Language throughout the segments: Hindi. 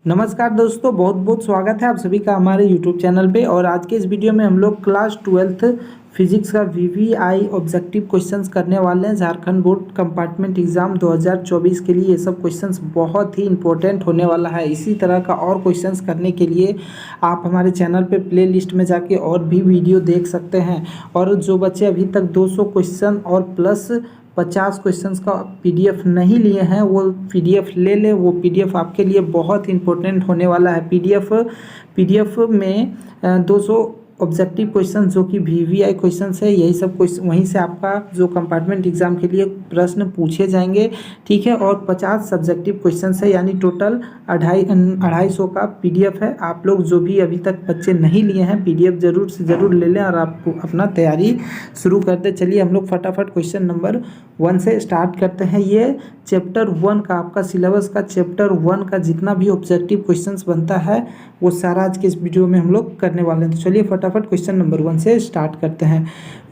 नमस्कार दोस्तों, बहुत बहुत स्वागत है आप सभी का हमारे YouTube चैनल पे। और आज के इस वीडियो में हम लोग क्लास 12th फिजिक्स का VVI ऑब्जेक्टिव क्वेश्चंस करने वाले हैं। झारखंड बोर्ड कंपार्टमेंट एग्जाम 2024 के लिए ये सब क्वेश्चंस बहुत ही इंपॉर्टेंट होने वाला है। इसी तरह का और क्वेश्चंस करने के लिए आप हमारे चैनल पे प्ले लिस्ट में जाके और भी वीडियो देख सकते हैं। और जो बच्चे अभी तक 200 क्वेश्चन और प्लस 50 क्वेश्चंस का PDF नहीं लिए हैं वो PDF ले लें। वो PDF आपके लिए बहुत इंपॉर्टेंट होने वाला है। PDF में 200 ऑब्जेक्टिव क्वेश्चन जो कि VVI क्वेश्चंस है, यही सब क्वेश्चन वहीं से आपका जो कंपार्टमेंट एग्जाम के लिए प्रश्न पूछे जाएंगे, ठीक है। और 50 सब्जेक्टिव क्वेश्चंस है, यानी टोटल 250 का PDF है। आप लोग जो भी अभी तक बच्चे नहीं लिए हैं PDF ज़रूर से ज़रूर ले लें और आप अपना तैयारी शुरू कर दें। चलिए हम लोग फटाफट क्वेश्चन नंबर 1 से स्टार्ट करते हैं। ये चैप्टर 1 का आपका सिलेबस का चैप्टर 1 का जितना भी ऑब्जेक्टिव क्वेश्चंस बनता है वो सारा आज के इस वीडियो में हम लोग करने वाले हैं। तो चलिए फटाफट क्वेश्चन नंबर 1 से स्टार्ट करते हैं।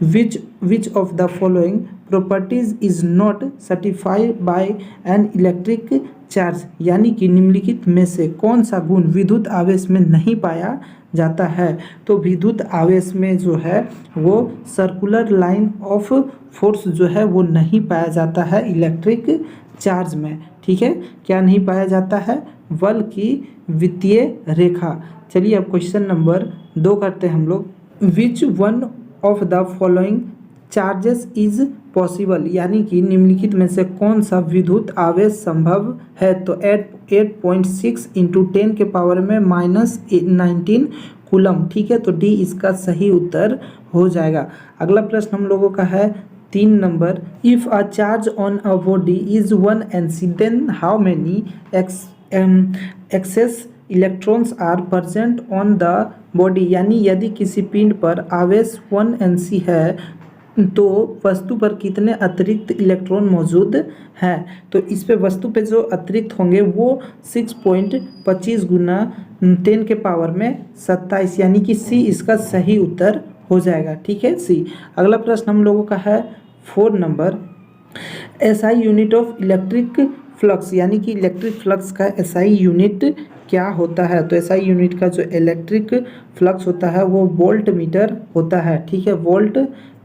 विच of the following properties is not certified by an electric charge, यानी कि निम्नलिखित में से कौन सा गुण विद्युत आवेश में नहीं पाया जाता है। तो विद्युत आवेश में जो है वो सर्कुलर लाइन ऑफ फोर्स जो है वो नहीं पाया जाता है इलेक्ट्रिक चार्ज में, ठीक है। क्या नहीं पाया जाता है? बल की वित्तीय रेखा। चलिए अब क्वेश्चन नंबर 2 करते हैं हम लोग। Which one of the following charges is possible, यानी कि निम्नलिखित में से कौन सा विद्युत आवेश संभव है। तो 8.6 इंटू 10 के पावर में -19 कूलम, ठीक है। तो डी इसका सही उत्तर हो जाएगा। अगला प्रश्न हम लोगों का है 3 number. If a charge on a body is 1 NC then how many excess electrons are present on the body, यानी यदि किसी पिंड पर आवेश 1 NC है तो वस्तु पर कितने अतिरिक्त इलेक्ट्रॉन मौजूद हैं। तो इस पे वस्तु पे जो अतिरिक्त होंगे वो 6.25 गुना 10 के पावर में 27, यानी कि सी इसका सही उत्तर हो जाएगा, ठीक है, सी। अगला प्रश्न हम लोगों का है 4 number. SI unit of electric flux, यानी कि इलेक्ट्रिक फ्लक्स का SI यूनिट क्या होता है। तो SI यूनिट का जो इलेक्ट्रिक फ्लक्स होता है वो वोल्ट मीटर होता है, ठीक है, वोल्ट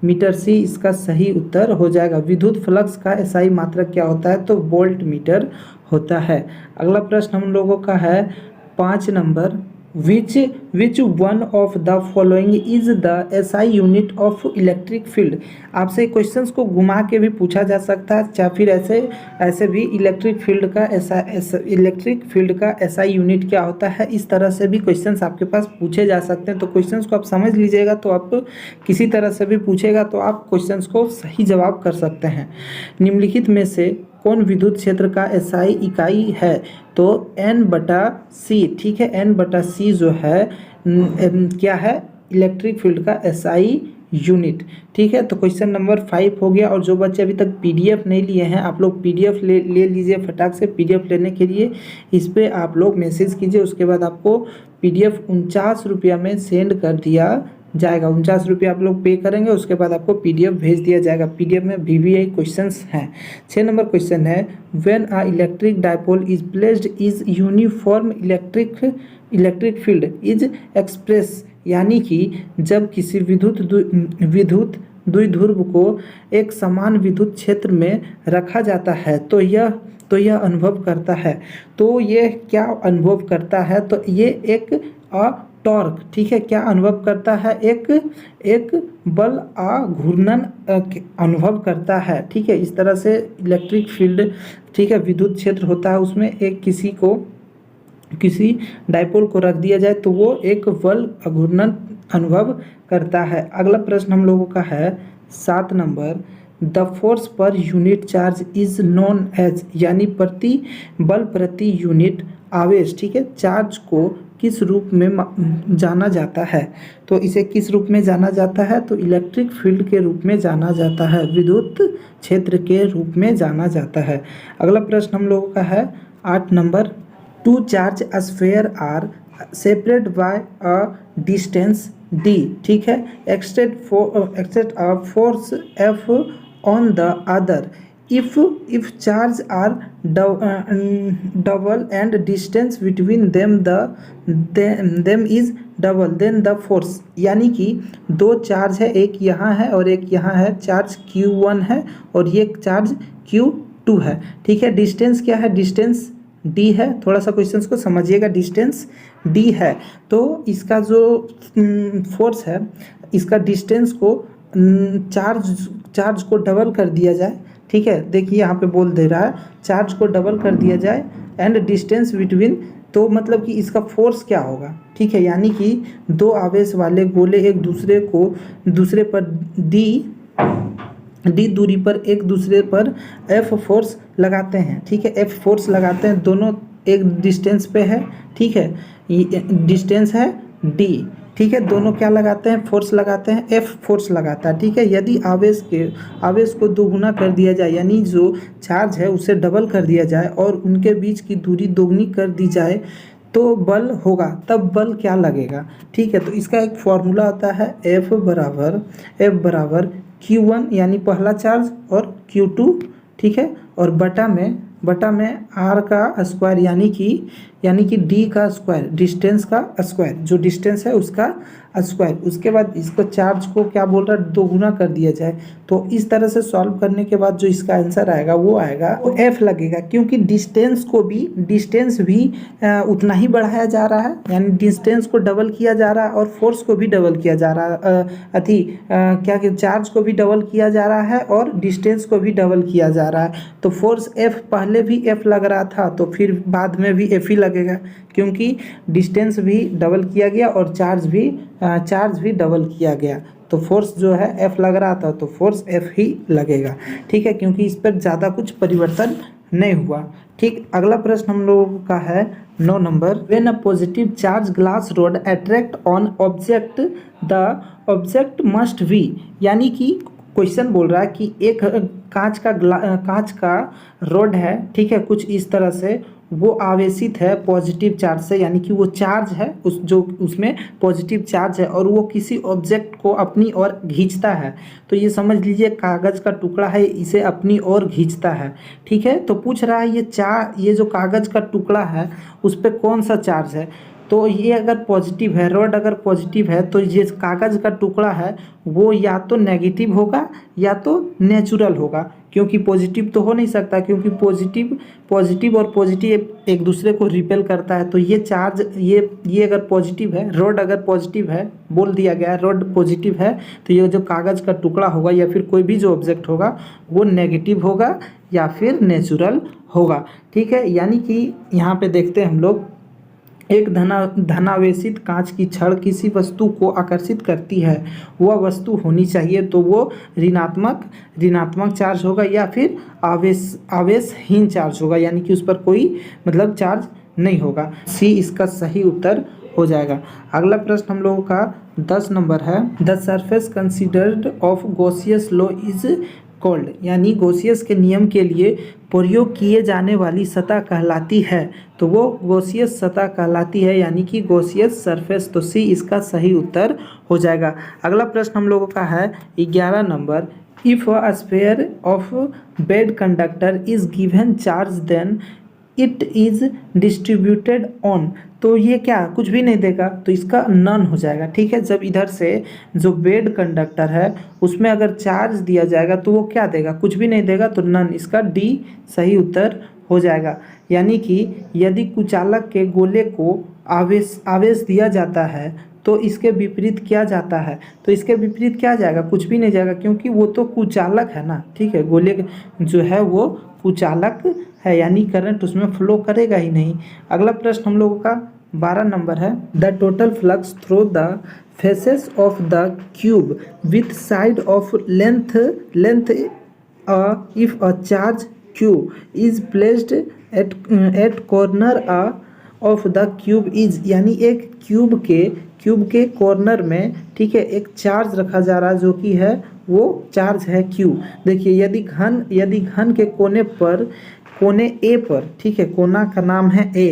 मीटर। सी इसका सही उत्तर हो जाएगा। विद्युत फ्लक्स का SI मात्रक क्या होता है। तो वोल्ट मीटर होता है। अगला प्रश्न हम लोगों का है 5 number. Which one of the following is the SI unit of electric field. आपसे क्वेश्चंस को घुमा के भी पूछा जा सकता है, चाहे फिर ऐसे भी इलेक्ट्रिक फील्ड का SI यूनिट क्या होता है, इस तरह से भी क्वेश्चंस आपके पास पूछे जा सकते हैं। तो क्वेश्चंस को आप समझ लीजिएगा, तो आप किसी तरह से भी पूछेगा तो आप क्वेश्चंस को सही जवाब कर सकते हैं। निम्नलिखित में से कौन विद्युत क्षेत्र का SI इकाई है। तो N/C, ठीक है, N/C जो है क्या है, इलेक्ट्रिक फील्ड का SI यूनिट, ठीक है। तो क्वेश्चन नंबर 5 हो गया। और जो बच्चे अभी तक PDF नहीं लिए हैं आप लोग PDF ले लीजिए फटाक से। PDF लेने के लिए इस पर आप लोग मैसेज कीजिए, उसके बाद आपको PDF 49 रुपया में सेंड कर दिया जाएगा। 49 रुपये आप लोग पे करेंगे, उसके बाद आपको PDF भेज दिया जाएगा। PDF में VVI क्वेश्चंस हैं। 6 नंबर क्वेश्चन है when a electric dipole is placed is uniform electric field is express, यानी कि जब किसी विद्युत द्विध्रुव को एक समान विद्युत क्षेत्र में रखा जाता है तो यह अनुभव करता है। तो ये क्या अनुभव करता है। तो ये एक टॉर्क, ठीक है, क्या अनुभव करता है, एक बल घूर्णन अनुभव करता है, ठीक है। इस तरह से इलेक्ट्रिक फील्ड, ठीक है, विद्युत क्षेत्र होता है, उसमें एक किसी डायपोल को रख दिया जाए तो वो एक बल घूर्णन अनुभव करता है। अगला प्रश्न हम लोगों का है 7 number. The force per unit charge is known as, यानी बल प्रति यूनिट आवेश, ठीक है, चार्ज को किस रूप में जाना जाता है। तो इसे किस रूप में जाना जाता है। तो इलेक्ट्रिक फील्ड के रूप में जाना जाता है, विद्युत क्षेत्र के रूप में जाना जाता है। अगला प्रश्न हम लोगों का है 8 number. 2 charge sphere are separate by a distance D, ठीक है, exert a force F on the other if charge are double and distance between them is double then the force, यानी कि दो चार्ज है, एक यहाँ है और एक यहाँ है, चार्ज Q1 है और ये चार्ज Q2 है। ठीक है, डिस्टेंस क्या है, डिस्टेंस d है, थोड़ा सा क्वेश्चंस को समझिएगा, डिस्टेंस d है तो इसका जो फोर्स है, इसका डिस्टेंस को चार्ज को डबल कर दिया जाए। ठीक है, देखिए यहाँ पे बोल दे रहा है चार्ज को डबल कर दिया जाए एंड डिस्टेंस बिटवीन, तो मतलब कि इसका फोर्स क्या होगा। ठीक है, यानी कि दो आवेश वाले गोले एक दूसरे पर डी दूरी पर एक दूसरे पर F फोर्स लगाते हैं। ठीक है, F फोर्स लगाते हैं, दोनों एक डिस्टेंस पे है। ठीक है, डिस्टेंस है D। ठीक है, दोनों क्या लगाते हैं, फोर्स लगाते हैं, F फोर्स लगाता है। ठीक है, यदि आवेश को दोगुना कर दिया जाए, यानी जो चार्ज है उसे डबल कर दिया जाए और उनके बीच की दूरी दोगुनी कर दी जाए तो बल होगा, तब बल क्या लगेगा। ठीक है, तो इसका एक फॉर्मूला होता है F बराबर Q1 यानी पहला चार्ज और Q2। ठीक है, और बटा में R का स्क्वायर यानी कि D का स्क्वायर, डिस्टेंस का स्क्वायर, जो डिस्टेंस है उसका स्क्वायर। उसके बाद इसको चार्ज को क्या बोल रहा है, दोगुना कर दिया जाए। तो इस तरह से सॉल्व करने के बाद जो इसका आंसर आएगा वो F लगेगा, क्योंकि डिस्टेंस भी उतना ही बढ़ाया जा रहा है, यानी डिस्टेंस को डबल किया जा रहा है और फोर्स को भी डबल किया जा रहा है, चार्ज को भी डबल किया जा रहा है और डिस्टेंस को भी डबल किया जा रहा है। तो फोर्स F पहले भी F लग रहा था तो फिर बाद में भी F ही लगेगा, क्योंकि डिस्टेंस भी डबल किया गया और चार्ज भी डबल किया गया। तो फोर्स जो है F लग रहा था तो फोर्स F ही लगेगा। ठीक है, क्योंकि इस पर ज़्यादा कुछ परिवर्तन नहीं हुआ। ठीक, अगला प्रश्न हम लोगों का है 9 number. When a positive charge glass rod attract on object the object must be, यानी कि क्वेश्चन बोल रहा है कि एक कांच का रोड है। ठीक है, कुछ इस तरह से वो आवेशित है पॉजिटिव चार्ज से, यानी कि वो चार्ज है उसमें पॉजिटिव चार्ज है और वो किसी ऑब्जेक्ट को अपनी ओर खींचता है। तो ये समझ लीजिए कागज़ का टुकड़ा है, इसे अपनी ओर खींचता है। ठीक है, तो पूछ रहा है ये जो कागज़ का टुकड़ा है उस पर कौन सा चार्ज है। तो ये अगर पॉजिटिव है, रॉड अगर पॉजिटिव है तो ये कागज़ का टुकड़ा है वो या तो नेगेटिव होगा या तो नेचुरल होगा, क्योंकि पॉजिटिव तो हो नहीं सकता, क्योंकि पॉजिटिव और पॉजिटिव एक दूसरे को रिपेल करता है। तो ये चार्ज ये अगर पॉजिटिव है, रॉड अगर पॉजिटिव है, बोल दिया गया रॉड पॉजिटिव है, तो ये जो कागज़ का टुकड़ा होगा या फिर कोई भी जो ऑब्जेक्ट होगा वो नेगेटिव होगा या फिर नेचुरल होगा। ठीक है, यानी कि यहाँ पे देखते हैं हम लोग, एक धनावेशित कांच की छड़ किसी वस्तु को आकर्षित करती है, वह वस्तु होनी चाहिए तो वो ऋणात्मक चार्ज होगा या फिर आवेशहीन चार्ज होगा, यानी कि उस पर कोई मतलब चार्ज नहीं होगा। सी इसका सही उत्तर हो जाएगा। अगला प्रश्न हम लोगों का 10 नंबर है। The surface considered of Gauss's law is called, यानी गॉसियस के नियम के लिए प्रयोग किए जाने वाली सतह कहलाती है, तो वो गॉसियस सतह कहलाती है, यानी कि गॉसियस सरफेस। तो सी इसका सही उत्तर हो जाएगा। अगला प्रश्न हम लोगों का है 11 number. If a sphere of bad conductor is given charge then it is distributed on, तो ये क्या कुछ भी नहीं देगा, तो इसका नन हो जाएगा। ठीक है, जब इधर से जो बेड कंडक्टर है उसमें अगर चार्ज दिया जाएगा तो वो क्या देगा, कुछ भी नहीं देगा, तो नन, इसका डी सही उत्तर हो जाएगा। यानी कि यदि कुचालक के गोले को आवेश दिया जाता है तो इसके विपरीत क्या जाता है, तो इसके विपरीत क्या जाएगा, कुछ भी नहीं जाएगा, क्योंकि वो तो कुचालक है ना। ठीक है, गोले जो है वो कुचालक है, यानी करंट उसमें फ्लो करेगा ही नहीं। अगला प्रश्न हम लोगों का 12 नंबर है। The total flux through the faces of the cube with side of length if a charge Q is placed at corner of the cube is, यानी एक क्यूब के कॉर्नर में, ठीक है, एक चार्ज रखा जा रहा है जो कि है वो चार्ज है Q। देखिए यदि घन के कोने A पर, ठीक है, कोना का नाम है A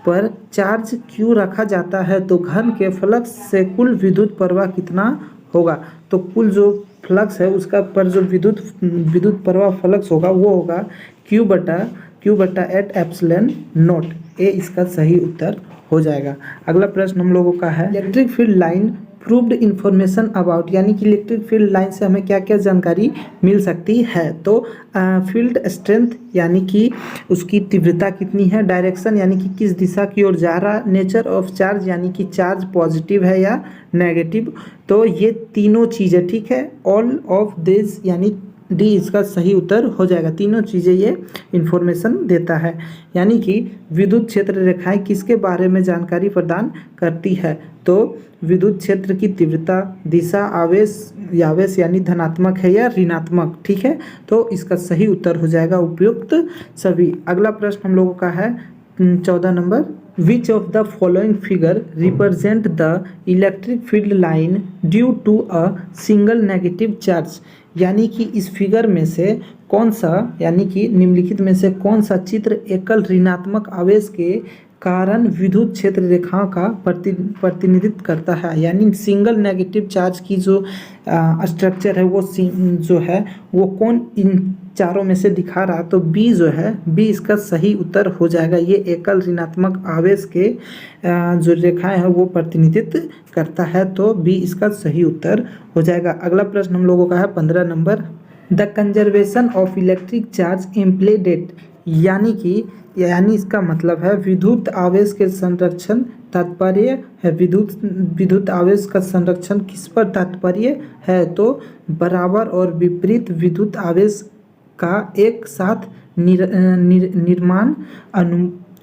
पर चार्ज Q रखा जाता है तो घन के फ्लक्स से कुल विद्युत प्रवाह कितना होगा। तो कुल जो फ्लक्स है उसका पर जो विद्युत प्रवाह फ्लक्स होगा वो होगा क्यू बटा एट एप्सिलॉन नॉट। ए इसका सही उत्तर हो जाएगा। अगला प्रश्न हम लोगों का है electric field line proved information about, यानी कि इलेक्ट्रिक फील्ड लाइन से हमें क्या क्या जानकारी मिल सकती है। तो फील्ड स्ट्रेंथ यानी कि उसकी तीव्रता कितनी है, डायरेक्शन यानी कि किस दिशा की ओर जा रहा, नेचर ऑफ चार्ज यानी कि चार्ज पॉजिटिव है या नेगेटिव। तो ये तीनों चीज़ें, ठीक है, ऑल ऑफ दिस यानी डी इसका सही उत्तर हो जाएगा। तीनों चीज़ें ये इंफॉर्मेशन देता है। यानी कि विद्युत क्षेत्र रेखाएं किसके बारे में जानकारी प्रदान करती है। तो विद्युत क्षेत्र की तीव्रता, दिशा, आवेश यानी धनात्मक है या ऋणात्मक, ठीक है। तो इसका सही उत्तर हो जाएगा उपयुक्त सभी। अगला प्रश्न हम लोगों का है 14 number, which of the following figure represent the electric field line due to a single negative charge. यानी कि इस फिगर में से कौन सा, यानी कि निम्नलिखित में से कौन सा चित्र एकल ऋणात्मक आवेश के कारण विद्युत क्षेत्र रेखाओं का प्रतिनिधित्व करता है। यानी सिंगल नेगेटिव चार्ज की जो स्ट्रक्चर है वो जो है वो कौन इन चारों में से दिखा रहा। तो बी जो है, बी इसका सही उत्तर हो जाएगा। ये एकल ऋणात्मक आवेश के जो रेखाएं हैं वो प्रतिनिधित्व करता है। तो बी इसका सही उत्तर हो जाएगा। अगला प्रश्न हम लोगों का है 15 number, the conservation of electric charge implied, यानी इसका मतलब है विद्युत आवेश के संरक्षण तात्पर्य है। विद्युत आवेश का संरक्षण किस पर तात्पर्य है। तो बराबर और विपरीत विद्युत आवेश का एक साथ निर्माण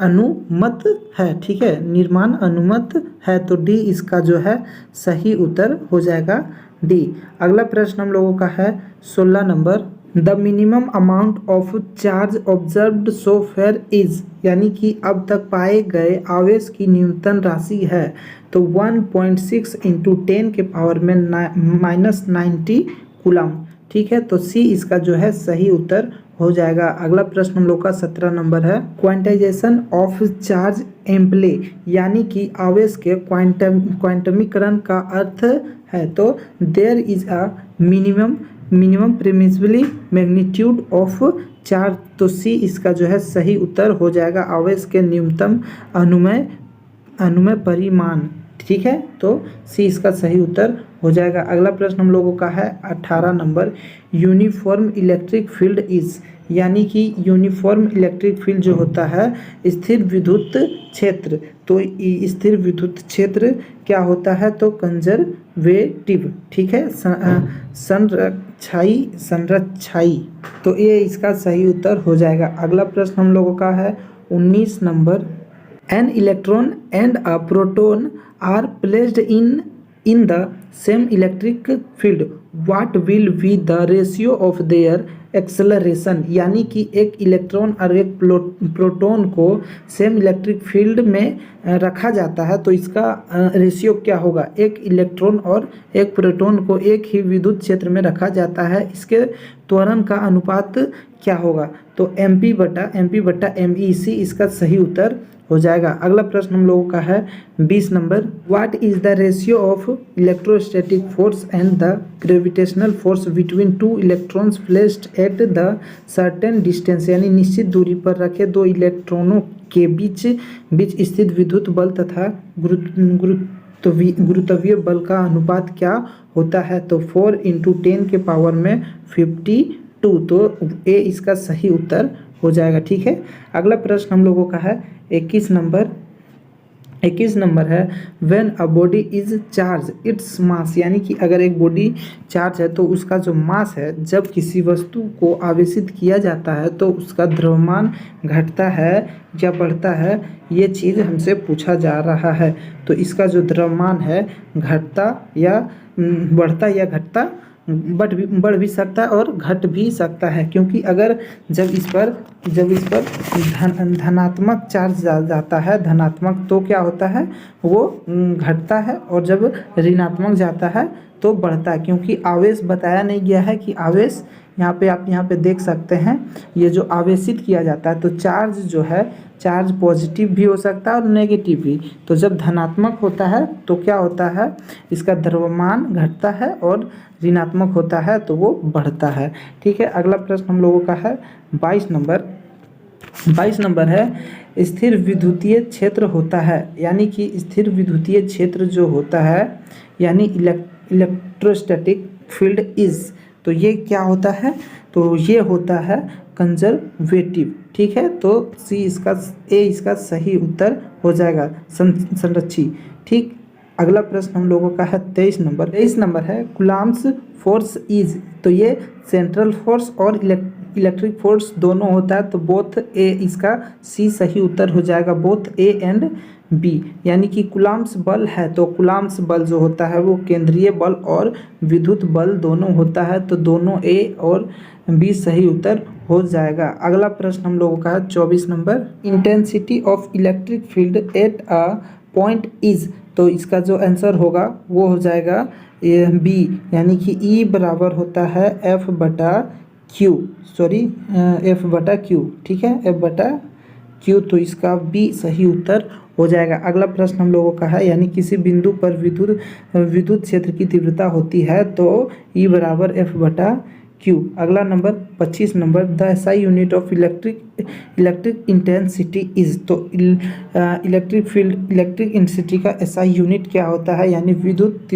अनुमत है, ठीक है, निर्माण अनुमत है। तो डी इसका जो है सही उत्तर हो जाएगा डी। अगला प्रश्न हम लोगों का है 16 number, the minimum amount of charge observed so fair is, यानी कि अब तक पाए गए आवेश की न्यूनतम राशि है। तो 1.6 इंटू 10 के पावर में -90 कूलम, ठीक है। तो सी इसका जो है सही उत्तर हो जाएगा। अगला प्रश्न हम लोग का 17 नंबर है, क्वांटाइजेशन ऑफ चार्ज एम्प्ले, यानी कि आवेश के क्वांटमीकरण का अर्थ है। तो there is a minimum permissible magnitude of charge. तो सी इसका जो है सही उत्तर हो जाएगा, आवेश के न्यूनतम अनुमेय परिमाण, ठीक है। तो सी इसका सही उत्तर हो जाएगा। अगला प्रश्न हम लोगों का है 18 number, uniform electric field is, यानी कि यूनिफॉर्म इलेक्ट्रिक फील्ड जो होता है स्थिर विद्युत क्षेत्र। तो स्थिर विद्युत क्षेत्र क्या होता है। तो कंजर्वेटिव, ठीक है, संरक्षाई। तो ये इसका सही उत्तर हो जाएगा। अगला प्रश्न हम लोगों का है 19 number, an electron and a proton are placed in the same electric field, what will be the ratio of their acceleration. यानी कि एक इलेक्ट्रॉन और एक प्रोटॉन को सेम इलेक्ट्रिक फील्ड में रखा जाता है, तो इसका रेशियो क्या होगा। एक इलेक्ट्रॉन और एक प्रोटॉन को एक ही विद्युत क्षेत्र में रखा जाता है, इसके त्वरण का अनुपात क्या होगा। तो MP बटा ME, सी इसका सही उत्तर हो जाएगा। अगला प्रश्न हम लोगों का है 20 number, what is the ratio of electrostatic force and the gravitational force between two electrons placed at the certain distance, यानी निश्चित दूरी पर रखे दो इलेक्ट्रॉनों के बीच स्थित विद्युत बल तथा गुरुत्वीय बल का अनुपात क्या होता है। तो 4 इंटू 10 के पावर में 52। तो ए इसका सही उत्तर हो जाएगा, ठीक है। अगला प्रश्न हम लोगों का है 21 नंबर है, when a body is charge its mass, यानी कि अगर एक बॉडी चार्ज है तो उसका जो मास है, जब किसी वस्तु को आवेशित किया जाता है तो उसका द्रव्यमान घटता है या बढ़ता है, ये चीज़ हमसे पूछा जा रहा है। तो इसका जो द्रव्यमान है बढ़ता या घटता, बढ़ भी सकता है और घट भी सकता है, क्योंकि अगर जब इस पर धनात्मक चार्ज जाता है, धनात्मक, तो क्या होता है वो घटता है, और जब ऋणात्मक जाता है तो बढ़ता है, क्योंकि आवेश बताया नहीं गया है कि आवेश आप यहाँ पे देख सकते हैं, ये जो आवेशित किया जाता है, तो चार्ज जो है, चार्ज पॉजिटिव भी हो सकता है और नेगेटिव भी। तो जब धनात्मक होता है तो क्या होता है, इसका द्रव्यमान घटता है, और ऋणात्मक होता है तो वो बढ़ता है। ठीक है, अगला प्रश्न हम लोगों का है 22 नंबर है स्थिर विद्युतीय क्षेत्र होता है, यानी कि स्थिर विद्युतीय क्षेत्र जो होता है यानी इलेक्ट्रोस्टैटिक फील्ड इज, तो ये क्या होता है, तो ये होता है कंजर्वेटिव। ठीक है, तो ए इसका सही उत्तर हो जाएगा, संरक्षी। ठीक, अगला प्रश्न हम लोगों का है 23 नंबर है कूलम्ब्स फोर्स इज, तो ये सेंट्रल फोर्स और इलेक्ट्रिक फोर्स दोनों होता है, तो बोथ ए इसका सी सही उत्तर हो जाएगा, बोथ ए एंड बी। यानी कि कूलम्ब्स बल है तो कूलम्ब्स बल जो होता है वो केंद्रीय बल और विद्युत बल दोनों होता है, तो दोनों ए और बी सही उत्तर हो जाएगा। अगला प्रश्न हम लोगों का है 24 number intensity of electric field at a point is, तो इसका जो आंसर होगा वो हो जाएगा बी, यानी कि ई बराबर होता है एफ बटा क्यू। ठीक है, एफ बटा क्यू, तो इसका बी सही उत्तर हो जाएगा। अगला प्रश्न हम लोगों का है यानी किसी बिंदु पर विद्युत क्षेत्र की तीव्रता होती है तो ई बराबर एफ बटा क्यू। अगला number 25 number the SI unit of electric intensity is, तो इलेक्ट्रिक इंटेंसिटी का एसआई यूनिट क्या होता है, यानी विद्युत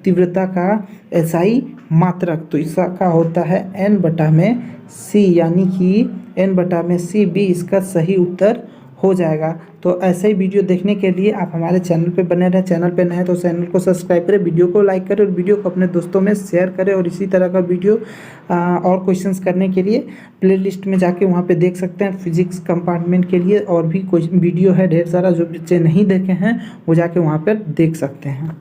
तीव्रता का एसआई मात्रक, तो इसका होता है एन बटा में सी, यानी कि एन बटा में सी, बी इसका सही उत्तर हो जाएगा। तो ऐसे ही वीडियो देखने के लिए आप हमारे चैनल पे बने रहें। चैनल पे नए हैं तो चैनल को सब्सक्राइब करें, वीडियो को लाइक करें और वीडियो को अपने दोस्तों में शेयर करें। और इसी तरह का वीडियो और क्वेश्चंस करने के लिए प्लेलिस्ट में जाके वहाँ पे देख सकते हैं। फिजिक्स कंपार्टमेंट के लिए और भी कोई वीडियो है ढेर सारा, जो बच्चे नहीं देखे हैं वो जाके वहाँ पर देख सकते हैं।